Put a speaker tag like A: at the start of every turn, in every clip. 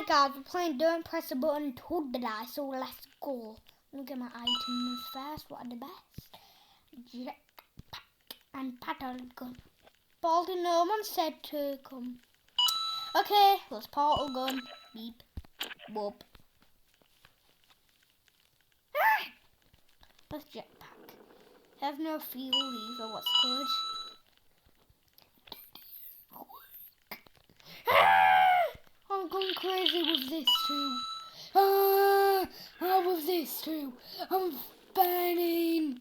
A: Hi guys, we're playing Don't Press the Button to Die, so let's go. Look at my items first. What are the best? Jetpack and paddle gun. Baldy, no one said to come. Okay, let's portal gun. Beep. Boop. Let's jetpack. Have no fuel either, what's good? I'm going crazy with this too. With this too. I'm burning.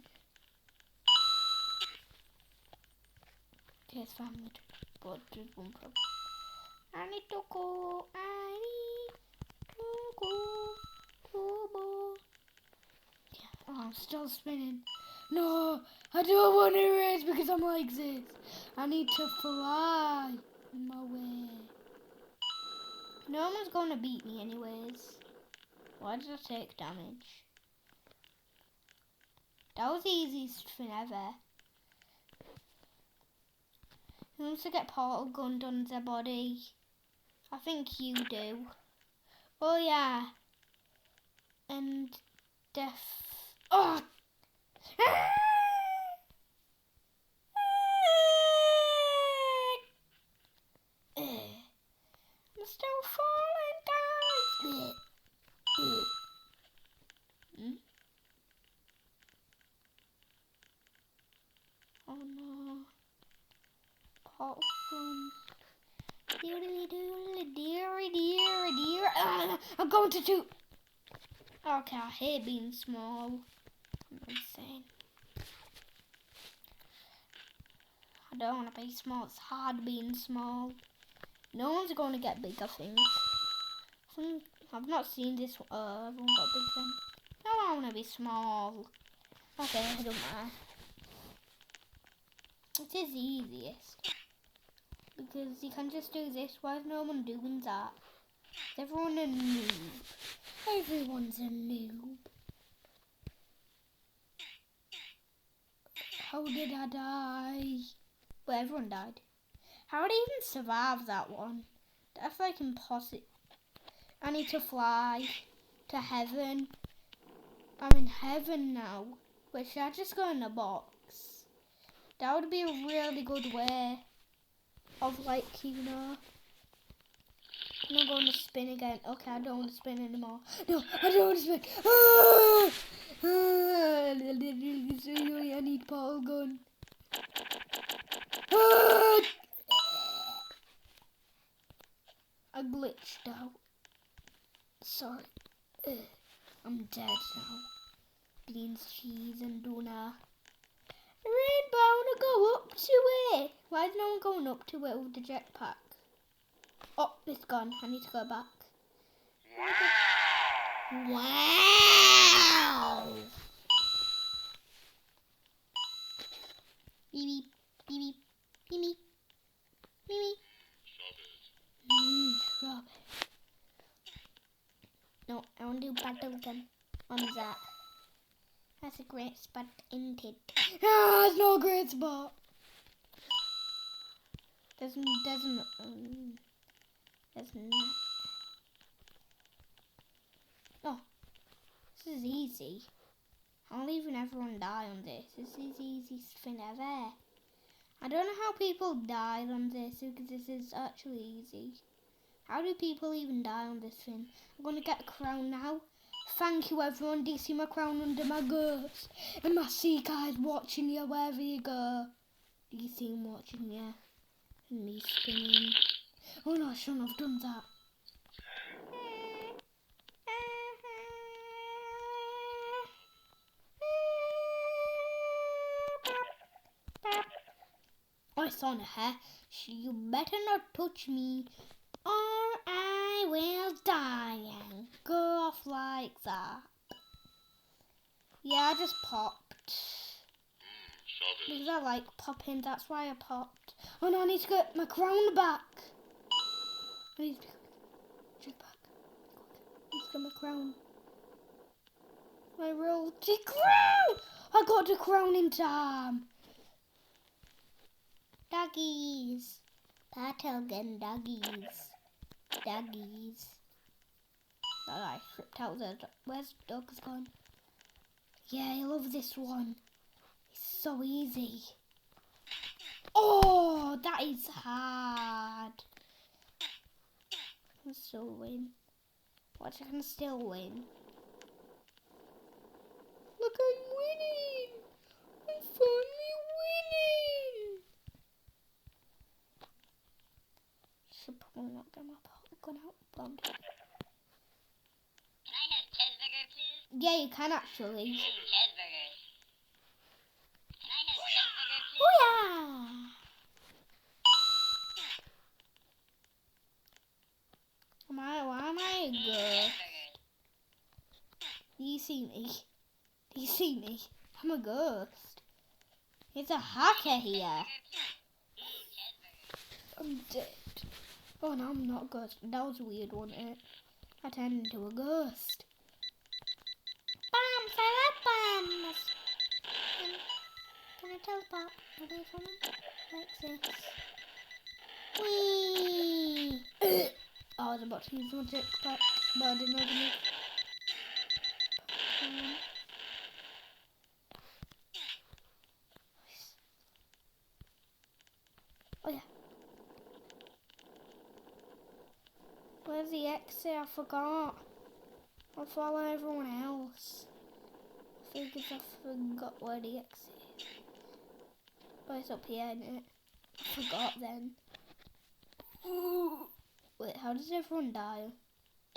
A: Okay, it's fine. But there's one problem. I need to go. Yeah. Oh, I'm still spinning. No, I don't want to race because I'm like this. I need to fly my way. No one's going to beat me anyways. Why did I take damage? That was the easiest thing ever. Who wants to get portal gunned on their body? I think you do. Oh yeah. And death. Oh! I'm still falling, guys. Oh no. Portal gun. Deary doodly deary deary dear. I'm going to shoot. Okay, I hate being small. I'm insane. I don't want to be small. It's hard being small. No one's going to get big, I think. I've not seen this. Everyone got big then. No, I want to be small. Okay, I don't mind. It is the easiest. Because you can just do this. Why is no one doing that? Is everyone a noob? Everyone's a noob. How did I die? Well, everyone died. How did I even survive that one? That's like impossible. I need to fly to heaven. I'm in heaven now. Wait, should I just go in a box? That would be a really good way of, like, you know. I'm not going to spin again. Okay, I don't want to spin anymore. No, I don't want to spin. I need portal gun. I glitched out. Sorry. I'm dead now. Beans, cheese, and doner. Rainbow, I want to go up to it. Why is no one going up to it with the jetpack? Oh, it's gone. I need to go back. Wow! Beep, beep, beep, beep, beep. Stop it. No, I want to do battle gun on that. That's a great spot, isn't it? Ah, it's no great spot. There's not. Oh, this is easy. I'll even everyone die on this. This is the easiest thing ever. I don't know how people died on this because this is actually easy. How do people even die on this thing? I'm going to get a crown now. Thank you everyone. Do you see my crown under my girth? And my sea guys watching you wherever you go. Do you see him watching you? And me spinning. Oh no, I shouldn't have done that. I saw her. You better not touch me, or I will die and go off like that. Yeah, I just popped. Because I like popping, that's why I popped. Oh no, I need to get my crown back. I need to check back. I need to get my crown. My royalty crown! I got the crown in time. Doggies. Battle gun doggies. Doggies. Alright, tripped out there. Where's the dog gone? Yeah, I love this one. It's so easy. Oh, that is hard. I can still win. Watch, I can still win. Look, I'm winning. I'm finally winning. Should probably not get my gun out. Bombed.
B: Can I have cheeseburger, please?
A: Yeah, you can actually.
B: Cheeseburgers. Can I have cheeseburger, please?
A: Oh yeah. Why am I good?
B: Cheeseburgers.
A: Do you see me? Do you see me? I'm a ghost. It's a hacker here. I'm dead. Oh no, I'm not a ghost. That was weird, wasn't it? I turned into a ghost. Bam! Bam! Can I teleport away from him? Like this. Whee! I was about to use my jetpack, but I didn't open it. Oh yeah. Where's the exit? I forgot. I'll follow everyone else. I think I forgot where the exit is. Oh, it's up here, isn't it? I forgot then. Wait, how does everyone die?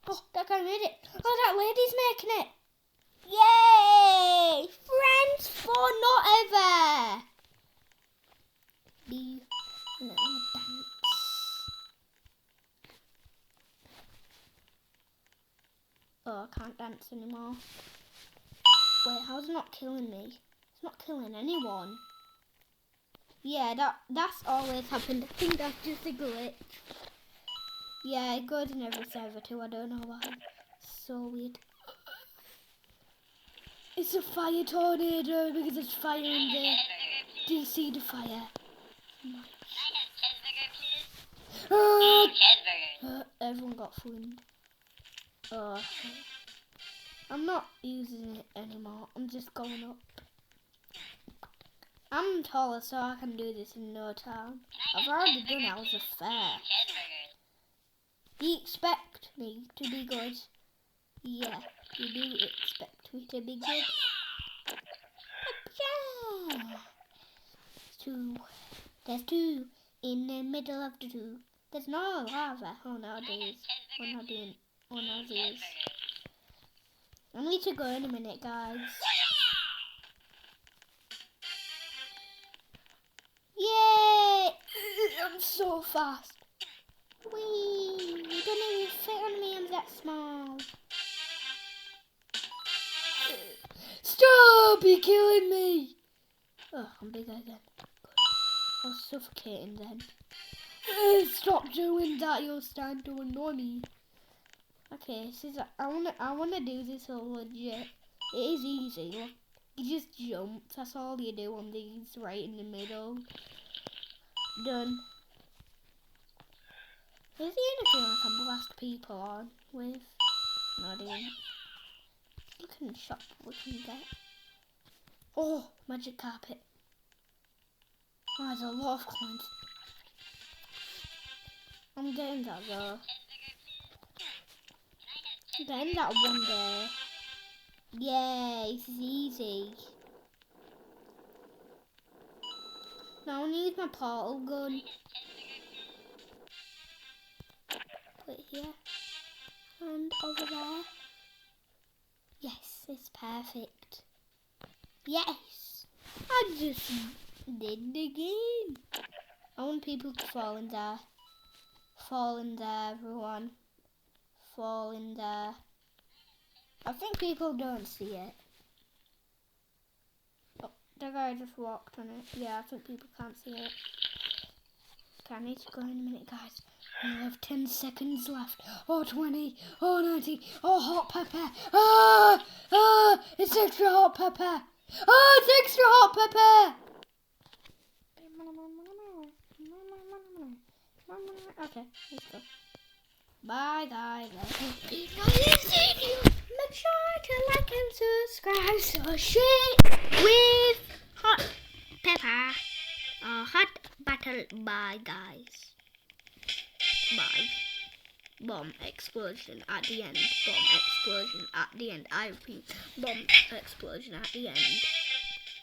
A: Oh, that guy made it. Oh, that lady's making it. Yay! Friends for not ever. I'm gonna dance. Oh, I can't dance anymore. Wait, how's it not killing me? It's not killing anyone. Yeah, that's always happened. I think that's just a glitch. Yeah, it goes in every server too. I don't know why. It's so weird. It's a fire tornado because there's fire in there. Do you see the fire? Everyone got flamed. Oh, I'm not using it anymore. I'm just going up. I'm taller, so I can do this in no time. I've already done Hours of Fair. Do you expect me to be good? Yeah, you do expect me to be good. Yeah. There's two in the middle of the two. There's no lava. Oh no, there's. We're not doing one of these. I need to go in a minute, guys. Yay! I'm so fast. Whee! You don't even fit on me, I'm that small. Stop! You're killing me! Oh, I'm big again. Good. I was suffocating then. Stop doing that, you're starting to annoy me. Okay, this is I wanna do this all legit. It is easy. Look, you just jump. That's all you do on these, right in the middle. Done. Is there anything I can blast people on with? No, I didn't. Look in the shop what we can get. Oh, magic carpet. Oh, there's a lot of coins. I'm getting that though. I'm getting that one day. Yay, this is easy. Now I need my portal gun. Put it here. And over there. Yes, it's perfect. Yes! I just did it again. I want people to fall in there. Fall in there, everyone. Fall in there. I think people don't see it. Oh, the guy just walked on it. Yeah, I think people can't see it. Okay, I need to go in a minute, guys. We have 10 seconds left. Oh, 20. Oh, 90. Oh, hot pepper. Ah! Ah! It's extra hot pepper. Oh, it's extra hot pepper. Okay, let's go. Bye guys. Make sure to like and subscribe. So shit with hot pepper. Hot battle. Bye guys. Bye. Bomb explosion at the end. Bomb explosion at the end. I repeat. Bomb explosion at the end.